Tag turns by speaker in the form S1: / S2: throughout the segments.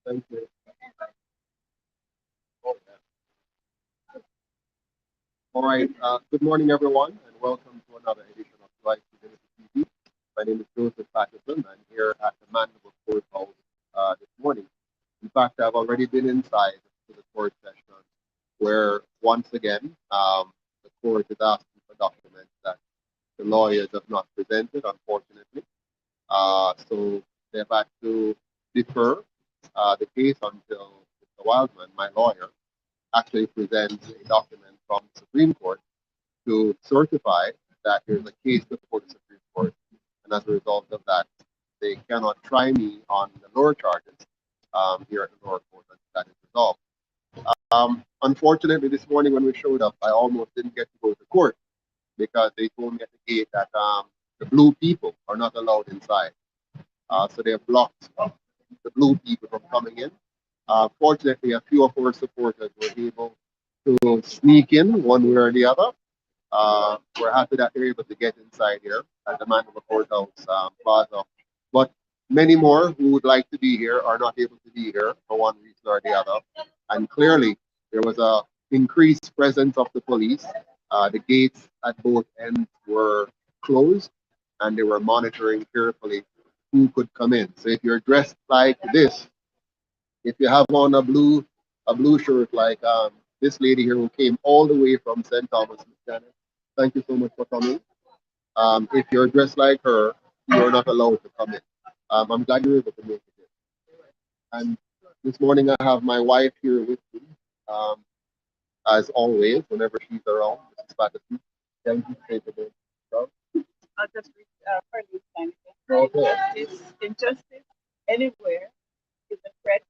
S1: Thank you. All right. Good morning, everyone, and welcome to another edition of Life Divinity TV. My name is Joseph Patterson. I'm here at the Mandeville Courthouse this morning. In fact, I've already been inside to the court session where, once again, the court is asking for documents that the lawyers have not presented, unfortunately. So they've had to defer the case until Mr. Wildman, my lawyer, actually presents a document from the Supreme Court to certify that there's a case before the Supreme Court. And as a result of that, they cannot try me on the lower charges here at the lower court until that is resolved. Unfortunately, this morning when we showed up, I almost didn't get to go to court because they told me at the gate that the blue people are not allowed inside. So they have blocked the blue people from coming in. Fortunately, a few of our supporters were able to sneak in one way or the other. We're happy that they're able to get inside here at the Mandeville Courthouse Plaza. But many more who would like to be here are not able to be here for one reason or the other. And clearly, there was a increased presence of the police. The gates at both ends were closed, and they were monitoring carefully who could come in. So if you're dressed like this, if you have on a blue shirt like this lady here who came all the way from St. Thomas, Miss Janet, thank you so much for coming. If you're dressed like her, you're not allowed to come in. I'm glad you're able to make it in. And this morning I have my wife here with me, um, as always, whenever she's around. Mrs. Patterson, thank you for taking it.
S2: I'll just read for this time.
S1: Okay.
S2: Injustice anywhere is a threat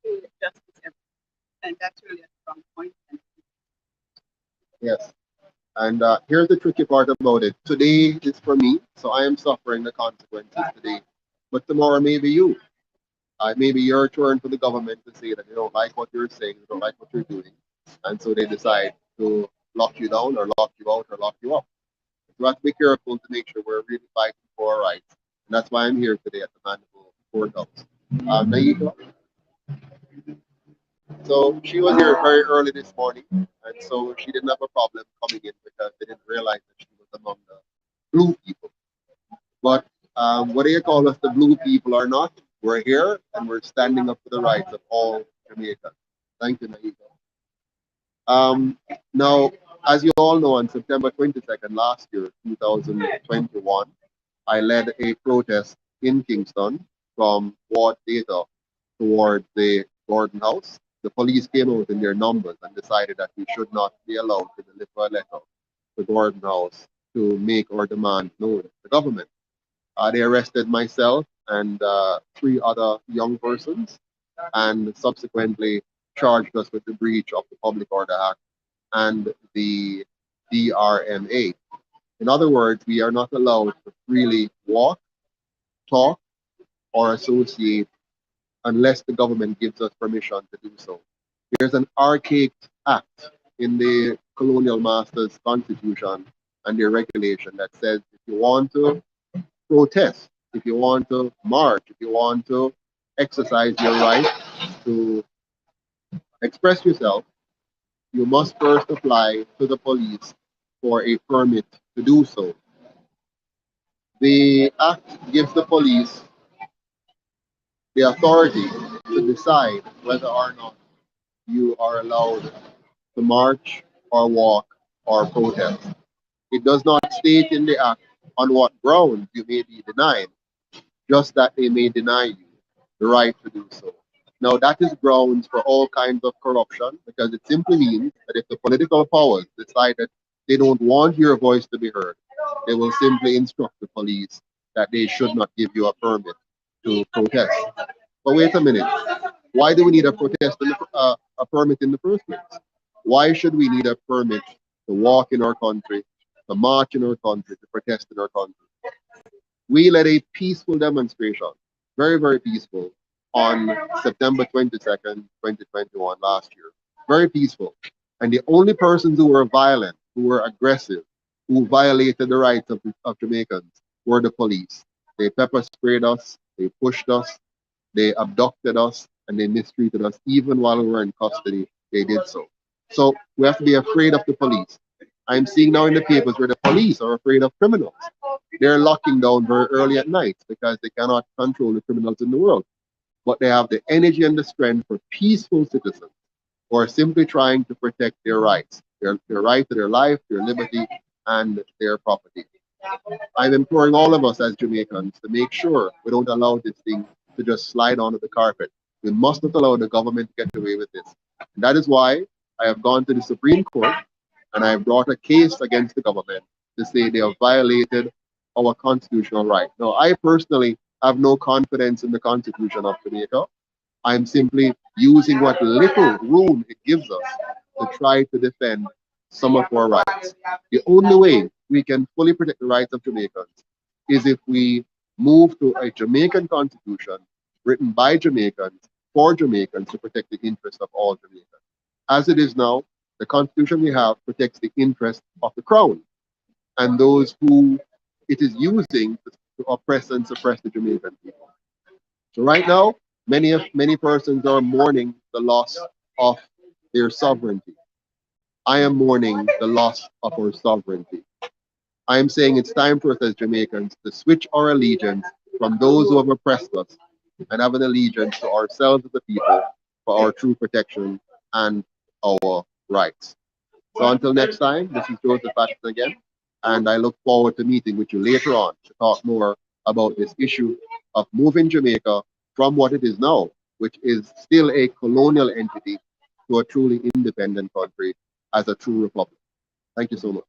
S2: to justice everywhere. And that's really a strong point. And
S1: Yes. And here's the tricky part about it. Today is for me, so I am suffering the consequences today. But tomorrow, maybe you. Maybe your turn for the government to say that they don't like what you're saying, they don't like what you're doing, and so they decide to lock you down or lock you out or lock you up. So we have to be careful to make sure we're really fighting for our rights. And that's why I'm here today at the Mandeville Courthouse. Naika, so she was here very early this morning, and so she didn't have a problem coming in because they didn't realize that she was among the blue people. But whether you call us the blue people or not, we're here and we're standing up for the rights of all Jamaicans. Thank you, Naika. Um, Now, as you all know, on September 22nd last year, 2021, I led a protest in Kingston from Ward Data towards the Gordon House. The police came out in their numbers and decided that we should not be allowed to deliver a letter to Gordon House to make our demand known to the government. They arrested myself and three other young persons and subsequently charged us with the breach of the Public Order Act and the DRMA. In other words, we are not allowed to freely walk, talk, or associate unless the government gives us permission to do so. There's an archaic act in the colonial masters' constitution and their regulation that says if you want to protest, if you want to march, if you want to exercise your right to express yourself, you must first apply to the police for a permit to do so. The act gives the police the authority to decide whether or not you are allowed to march or walk or protest. It does not state in the act on what grounds you may be denied, just that they may deny you the right to do so. Now, that is grounds for all kinds of corruption because it simply means that if the political powers decide that they don't want your voice to be heard, they will simply instruct the police that they should not give you a permit to protest. But wait a minute. Why do we need a a permit in the first place? Why should we need a permit to walk in our country, to march in our country, to protest in our country? We led a peaceful demonstration, very, very peaceful, on September 22nd, 2021, last year. Very peaceful. And the only persons who were violent, who were aggressive, who violated the rights of Jamaicans were the police. They pepper sprayed us, they pushed us, they abducted us, and they mistreated us even while we were in custody. They did so. So we have to be afraid of the police. I'm seeing now in the papers where the police are afraid of criminals. They're locking down very early at night because they cannot control the criminals in the world. But they have the energy and the strength for peaceful citizens who are simply trying to protect their rights, their right to their life, their liberty, and their property. I'm imploring all of us as Jamaicans to make sure we don't allow this thing to just slide onto the carpet. We must not allow the government to get away with this. And that is why I have gone to the Supreme Court and I have brought a case against the government to say they have violated our constitutional right. Now, I personally have no confidence in the Constitution of Jamaica. I'm simply using what little room it gives us to try to defend some of our rights. The only way we can fully protect the rights of Jamaicans is if we move to a Jamaican constitution written by Jamaicans for Jamaicans to protect the interests of all Jamaicans. As it is now, the constitution we have protects the interest of the crown and those who it is using to oppress and suppress the Jamaican people. So right now, many persons are mourning the loss of their sovereignty. I am mourning the loss of our sovereignty. I am saying it's time for us as Jamaicans to switch our allegiance from those who have oppressed us and have an allegiance to ourselves as a people for our true protection and our rights. So until next time, this is Joseph Patterson again, and I look forward to meeting with you later on to talk more about this issue of moving Jamaica from what it is now, which is still a colonial entity, to a truly independent country as a true republic. Thank you so much.